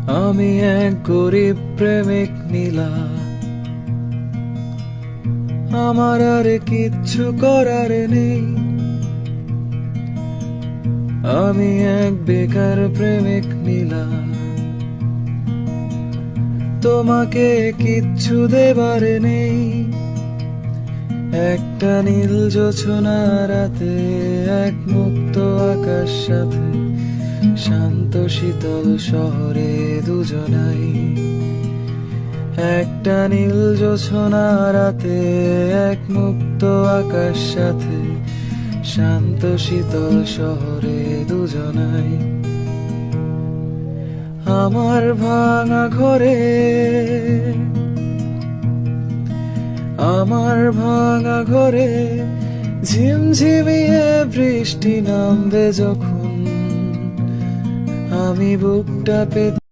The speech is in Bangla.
আমি এক গরিব প্রেমিক নীলা, আমার আর কিচ্ছু করার নেই। আমি এক বেকার প্রেমিক নীলা, তোমাকে কিচ্ছু দেবার নেই। একটা নীল জোছনা রাতে, এক মুক্ত আকাশ সাথে, শান্ত শীতল শহরে দুজনাই। একটা নীল জোছনা রাতে, এক মুক্ত আকাশ সাথে, শান্ত শীতল শহরে দুজনাই। আমার ভাঙা ঘরে, আমার ভাঙা ঘরে ঝিমঝিমিয়ে বৃষ্টি নামবে যখন, আমি বুকটা পেতে